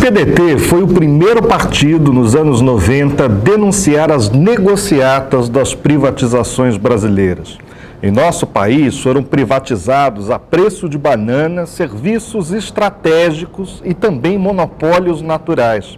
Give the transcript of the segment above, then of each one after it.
PDT foi o primeiro partido nos anos 90 a denunciar as negociatas das privatizações brasileiras. Em nosso país foram privatizados a preço de banana serviços estratégicos e também monopólios naturais,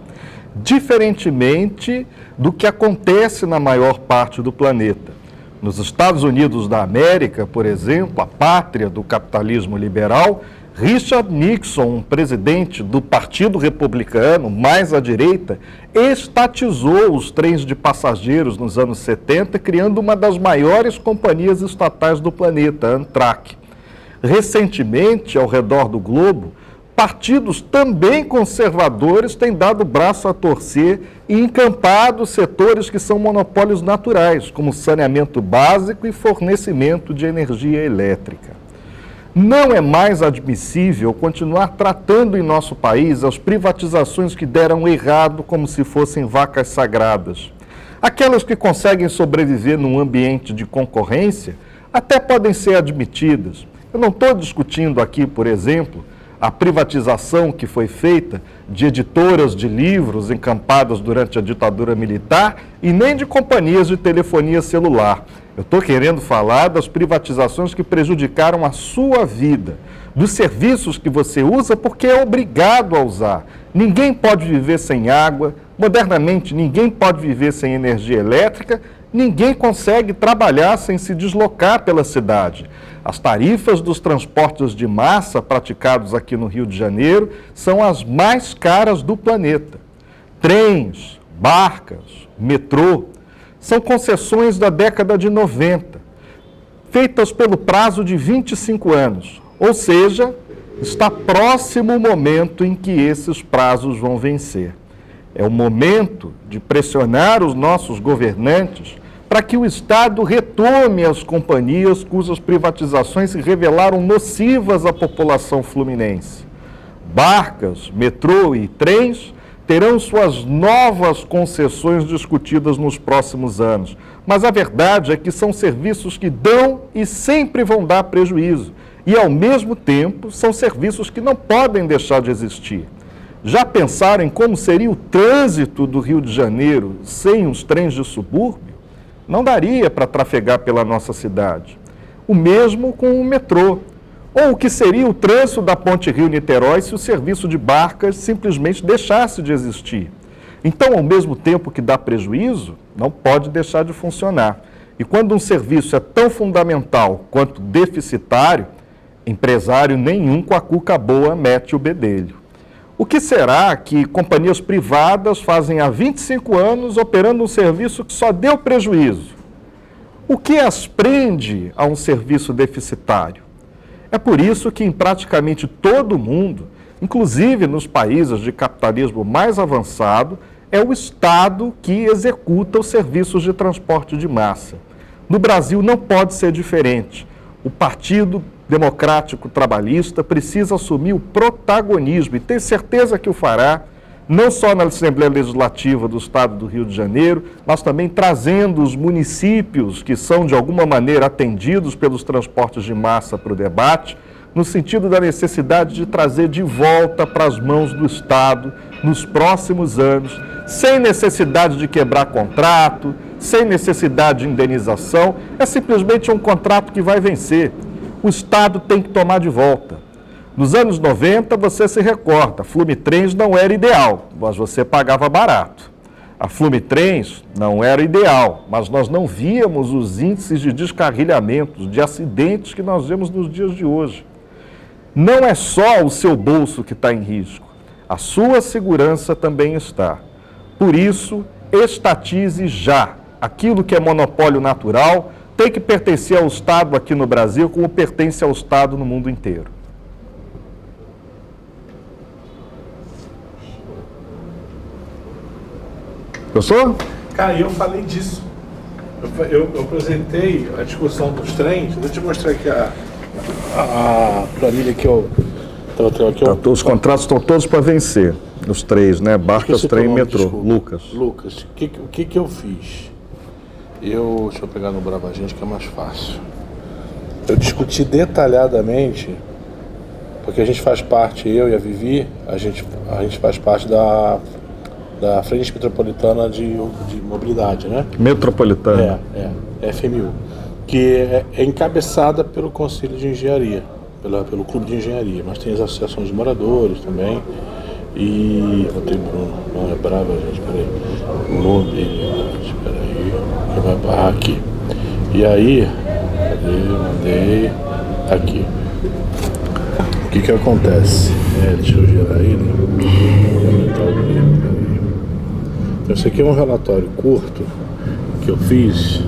diferentemente do que acontece na maior parte do planeta. Nos Estados Unidos da América, por exemplo, a pátria do capitalismo liberal, Richard Nixon, um presidente do Partido Republicano, mais à direita, estatizou os trens de passageiros nos anos 70, criando uma das maiores companhias estatais do planeta, a Amtrak. Recentemente, ao redor do globo, partidos também conservadores têm dado o braço a torcer e encampado setores que são monopólios naturais, como saneamento básico e fornecimento de energia elétrica. Não é mais admissível continuar tratando em nosso país as privatizações que deram errado como se fossem vacas sagradas. Aquelas que conseguem sobreviver num ambiente de concorrência até podem ser admitidas. Eu não estou discutindo aqui, por exemplo, a privatização que foi feita de editoras de livros encampadas durante a ditadura militar e nem de companhias de telefonia celular. Eu estou querendo falar das privatizações que prejudicaram a sua vida, dos serviços que você usa porque é obrigado a usar. Ninguém pode viver sem água, modernamente ninguém pode viver sem energia elétrica, ninguém consegue trabalhar sem se deslocar pela cidade. As tarifas dos transportes de massa praticados aqui no Rio de Janeiro são as mais caras do planeta. Trens, barcas, metrô, são concessões da década de 90, feitas pelo prazo de 25 anos. Ou seja, está próximo o momento em que esses prazos vão vencer. É o momento de pressionar os nossos governantes para que o Estado retome as companhias cujas privatizações se revelaram nocivas à população fluminense. Barcas, metrô e trens terão suas novas concessões discutidas nos próximos anos. Mas a verdade é que são serviços que dão e sempre vão dar prejuízo. E, ao mesmo tempo, são serviços que não podem deixar de existir. Já pensaram em como seria o trânsito do Rio de Janeiro sem os trens de subúrbio? Não daria para trafegar pela nossa cidade. O mesmo com o metrô. Ou o que seria o trânsito da Ponte Rio-Niterói se o serviço de barcas simplesmente deixasse de existir. Então, ao mesmo tempo que dá prejuízo, não pode deixar de funcionar. E quando um serviço é tão fundamental quanto deficitário, empresário nenhum com a cuca boa mete o bedelho. O que será que companhias privadas fazem há 25 anos operando um serviço que só deu prejuízo? O que as prende a um serviço deficitário? É por isso que em praticamente todo o mundo, inclusive nos países de capitalismo mais avançado, é o Estado que executa os serviços de transporte de massa. No Brasil não pode ser diferente. O Partido Democrático Trabalhista precisa assumir o protagonismo e ter certeza que o fará, não só na Assembleia Legislativa do Estado do Rio de Janeiro, mas também trazendo os municípios que são de alguma maneira atendidos pelos transportes de massa para o debate, no sentido da necessidade de trazer de volta para as mãos do Estado nos próximos anos, sem necessidade de quebrar contrato, sem necessidade de indenização, é simplesmente um contrato que vai vencer. O Estado tem que tomar de volta. Nos anos 90, você se recorda, a Flumitrens não era ideal, mas você pagava barato. A Flumitrens não era ideal, mas nós não víamos os índices de descarrilhamentos, de acidentes que nós vemos nos dias de hoje. Não é só o seu bolso que está em risco, a sua segurança também está. Por isso, estatize já. Aquilo que é monopólio natural tem que pertencer ao Estado aqui no Brasil, como pertence ao Estado no mundo inteiro. Gostou? Cara, eu falei disso. Eu apresentei a discussão dos trens. Vou te mostrar aqui a planilha que eu tenho. Os contratos estão todos para vencer. Os três, né? Barcas, trem e metrô. Desculpa. Lucas, o que eu fiz? Deixa eu pegar no Brava Gente que é mais fácil. Eu discuti detalhadamente Porque a gente faz parte, eu e a Vivi, a gente faz parte da Frente Metropolitana de Mobilidade, né? Metropolitana. FMU, que é encabeçada pelo Conselho de Engenharia, pelo Clube de Engenharia, mas tem as associações de moradores também. E vou ter Bruno, não é brava, gente, peraí. Mobilidade, peraí, que vai barrar aqui. E aí, mandei aqui. O que acontece? Deixa eu girar ele. Vou aumentar o dele, peraí. Então, esse aqui é um relatório curto que eu fiz.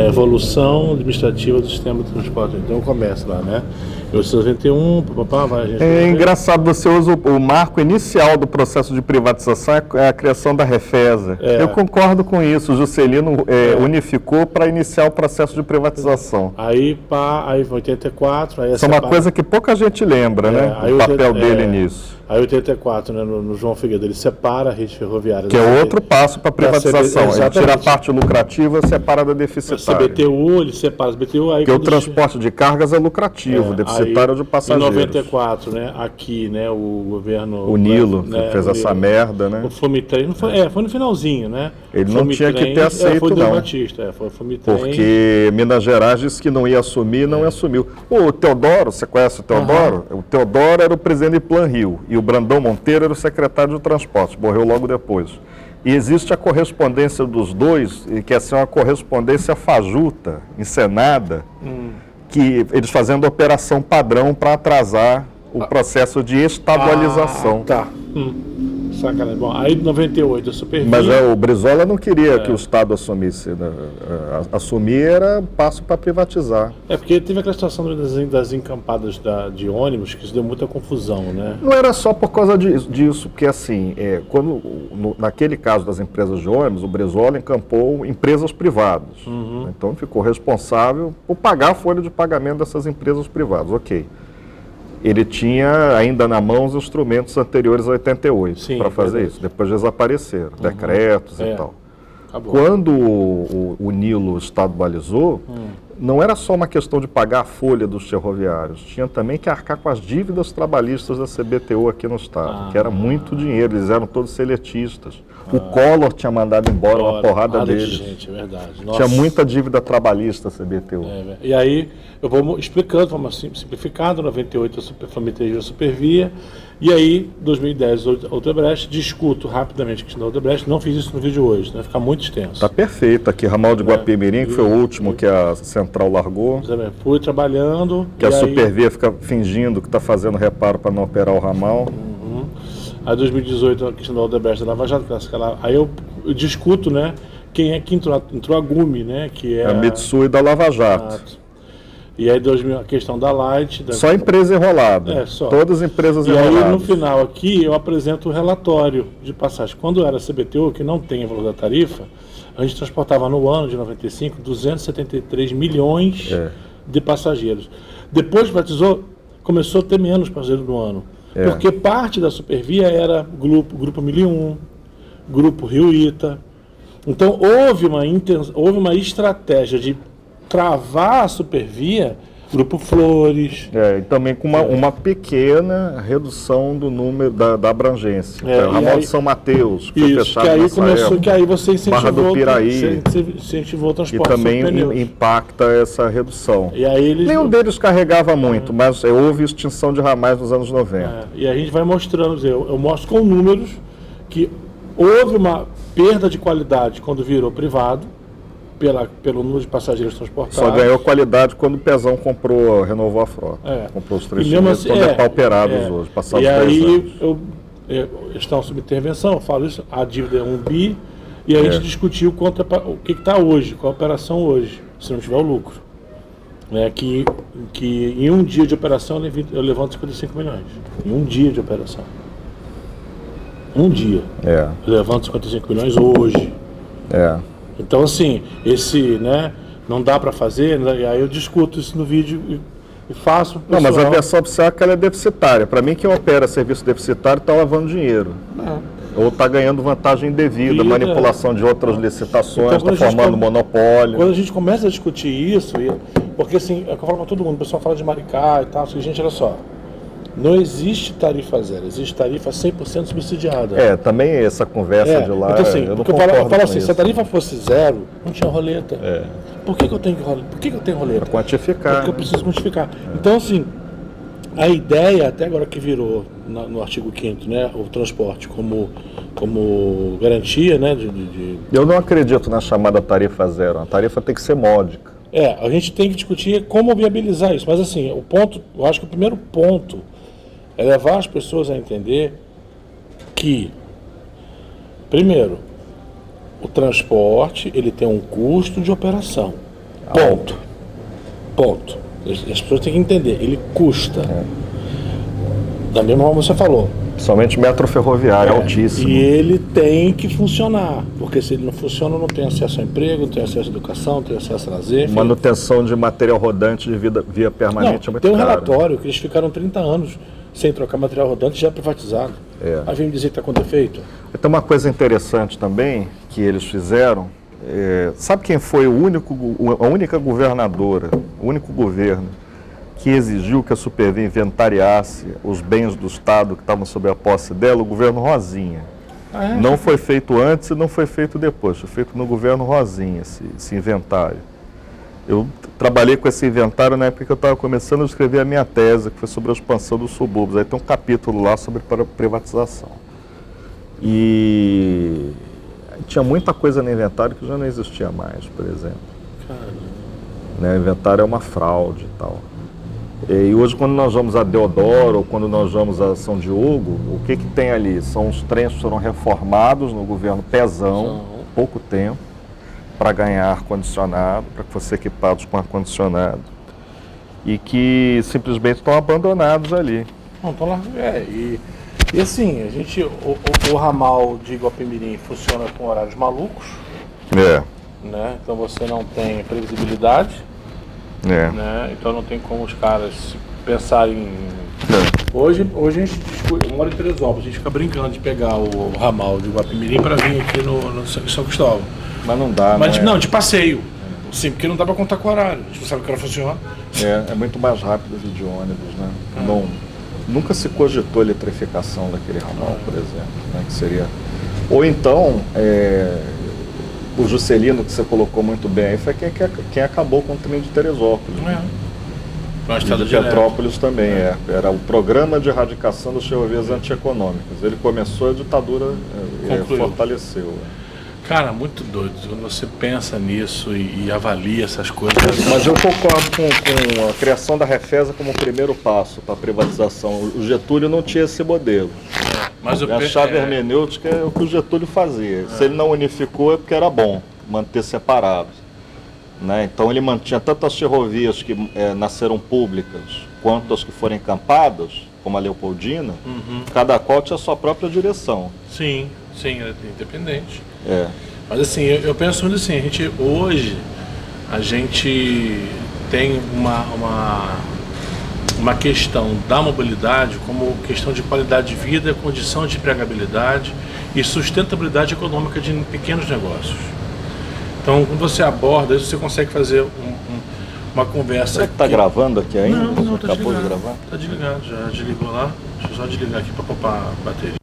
Evolução administrativa do sistema de transporte. Então começa lá, né? 1991, vai, a gente É engraçado, você usa o marco inicial do processo de privatização, é a criação da Refesa. Eu concordo com isso, o Juscelino unificou para iniciar o processo de privatização. Aí 84... Aí isso é uma coisa que pouca gente lembra, né? O papel dele nisso. Aí 84, né, no João Figueiredo, ele separa a rede ferroviária. Que é outro passo para a privatização. Ele tira a parte lucrativa e separa da deficitária. CBTU, ele separa a CBTU. Aí porque o transporte de cargas é lucrativo, deficitário de passageiros. Em 94, né, aqui, né, o governo... O Nilo, que fez essa merda, né? O Fomitrem, foi no finalzinho, né? Ele não tinha que ter aceito, foi do não. Batista, foi o Fomitrem. Porque Minas Gerais disse que não ia assumir, não assumiu. O Teodoro, você conhece o Teodoro? O Teodoro era o presidente de Plan Rio. E o Brandão Monteiro era o secretário de transporte, morreu logo depois. E existe a correspondência dos dois, que é uma correspondência fajuta, encenada, que eles fazendo operação padrão para atrasar o processo de estadualização. Sacanagem. Bom, aí em 98 eu Supervia. Mas o Brizola não queria que o Estado assumisse. Né? Assumir era passo para privatizar. Porque teve aquela situação das encampadas de ônibus, que isso deu muita confusão, né? Não era só por causa disso, porque assim, naquele caso das empresas de ônibus, o Brizola encampou empresas privadas. Então ficou responsável por pagar a folha de pagamento dessas empresas privadas. Ok. Ele tinha ainda na mão os instrumentos anteriores a 88 para fazer isso. Depois desapareceram, decretos e tal. Acabou. Quando o Nilo estadualizou, não era só uma questão de pagar a folha dos ferroviários, tinha também que arcar com as dívidas trabalhistas da CBTU aqui no estado, que era muito dinheiro, eles eram todos seletistas. O Collor tinha mandado embora uma porrada deles. Gente, é verdade. Nossa. Tinha muita dívida trabalhista a CBTU. E aí, eu vou explicando de forma simplificada, 98 a Fomitrem Supervia, e aí, 2010, Odebrecht, discuto rapidamente a questão da Odebrecht, não fiz isso no vídeo hoje, vai ficar muito extenso. Está perfeito, aqui ramal de Guapimirim, que foi o último que a Central largou. Fui trabalhando. Que a Supervia fica fingindo que está fazendo reparo para não operar o ramal. Aí 2018 a questão da Odebrecht da Lava Jato, aí eu discuto, né, quem é que entrou a Gumi, né, que é a Mitsui da Lava Jato. E aí a questão da Light. Só empresa enrolada. Só. Todas as empresas enroladas. E aí no final aqui eu apresento o relatório de passagem. Quando era CBTU, que não tem valor da tarifa, a gente transportava no ano de 95 273 milhões de passageiros. Depois privatizou, começou a ter menos passageiros no ano. Porque parte da Supervia era Grupo 1001, Grupo Rio Ita. Então houve uma estratégia de travar a Supervia, Grupo Flores. E também com uma pequena redução do número da abrangência. O ramal de São Mateus, que foi fechado que aí você incentivou, Barra do Piraí, incentivou o transporte. E também impacta essa redução. E aí nenhum deles carregava muito, mas houve extinção de ramais nos anos 90. E a gente vai mostrando, eu mostro com números que houve uma perda de qualidade quando virou privado, pelo número de passageiros transportados. Só ganhou qualidade quando o Pezão renovou a frota. Comprou os 3 chineses, quando é pauperados hoje, passados 10 anos. E aí, estão sob intervenção, eu falo isso, a dívida é 1 bi, e a gente discutiu o que está hoje, qual a operação hoje, se não tiver o lucro. Que em um dia de operação eu levanto 55 milhões. Em um dia de operação. Um dia. Eu levanto 55 milhões hoje. Então, assim, não dá para fazer, e aí eu discuto isso no vídeo e faço. Não, mas a versão oficial é que ela é deficitária. Para mim, quem opera serviço deficitário está lavando dinheiro. Ou está ganhando vantagem indevida, manipulação de outras licitações, está formando monopólio. Quando a gente começa a discutir isso, porque assim, é o que eu falo para todo mundo, o pessoal fala de Maricá e tal, assim, gente, olha só, Não existe tarifa zero, existe tarifa 100% subsidiada. Também essa conversa de lá, então, assim, eu não porque concordo eu falo assim, com se a isso. tarifa fosse zero, não tinha roleta. Por que eu tenho roleta? Pra quantificar. Porque eu preciso quantificar. Então, assim, a ideia, até agora que virou no artigo 5º, né, o transporte como garantia, né, Eu não acredito na chamada tarifa zero. A tarifa tem que ser módica. a gente tem que discutir como viabilizar isso. Mas, assim, eu acho que o primeiro ponto é levar as pessoas a entender que, primeiro, o transporte ele tem um custo de operação. Ponto. As pessoas têm que entender, ele custa. Da mesma forma que você falou. Principalmente metro ferroviário, altíssimo. E ele tem que funcionar, porque se ele não funciona, não tem acesso a emprego, não tem acesso à educação, não tem acesso a lazer. Manutenção de material rodante de via permanente é muito tem um caro. relatório que eles ficaram 30 anos sem trocar material rodante, já privatizado. Aí vem me dizer que está com defeito. Tem uma coisa interessante também que eles fizeram. Sabe quem foi a única governadora, o único governo que exigiu que a Supervia inventariasse os bens do Estado que estavam sob a posse dela? O governo Rosinha. Não foi feito antes e não foi feito depois, foi feito no governo Rosinha, esse inventário. Eu trabalhei com esse inventário na época que eu estava começando a escrever a minha tese, que foi sobre a expansão dos subúrbios. Aí tem um capítulo lá sobre privatização. E tinha muita coisa no inventário que já não existia mais, por exemplo. Né? O inventário é uma fraude e tal. E hoje, quando nós vamos a Deodoro ou quando nós vamos a São Diogo, o que tem ali? São os trens que foram reformados no governo Pezão, pouco tempo, para ganhar ar-condicionado, para que fossem equipados com ar-condicionado, e que simplesmente estão abandonados ali. Não, estão lá. E assim, o ramal de Iguapemirim funciona com horários malucos, né? Então você não tem previsibilidade, né? Então não tem como os caras pensarem. Hoje a gente discute, eu moro em Teresópolis, a gente fica brincando de pegar o ramal de Iguapemirim para vir aqui no São Cristóvão. Mas não dá, mas não, de passeio. Sim, porque não dá para contar com o horário. A gente não sabe que hora funciona. É muito mais rápido de ônibus, né? Nunca se cogitou a eletrificação daquele ramal, por exemplo, né? Que seria... Ou então, o Juscelino, que você colocou muito bem aí, foi quem acabou com o trem de Teresópolis. E de Petrópolis também, Era o programa de erradicação das ferrovias antieconômicas. Ele começou, a ditadura fortaleceu. Cara, muito doido. Quando você pensa nisso e avalia essas coisas. Mas eu concordo com a criação da Refesa como o primeiro passo para a privatização. O Getúlio não tinha esse modelo. Mas a chave hermenêutica é o que o Getúlio fazia. Se ele não unificou é porque era bom manter separados. Né? Então ele mantinha tanto as ferrovias que nasceram públicas, quanto as que foram encampadas, como a Leopoldina, cada qual tinha a sua própria direção. Sim, era independente. Mas assim, eu penso muito assim, hoje a gente tem uma questão da mobilidade como questão de qualidade de vida, condição de empregabilidade e sustentabilidade econômica de pequenos negócios. Então, quando você aborda isso, você consegue fazer uma conversa. Será que está gravando aqui ainda? Não, acabou de gravar? Está desligado, já desligou lá. Deixa eu só desligar aqui para poupar a bateria.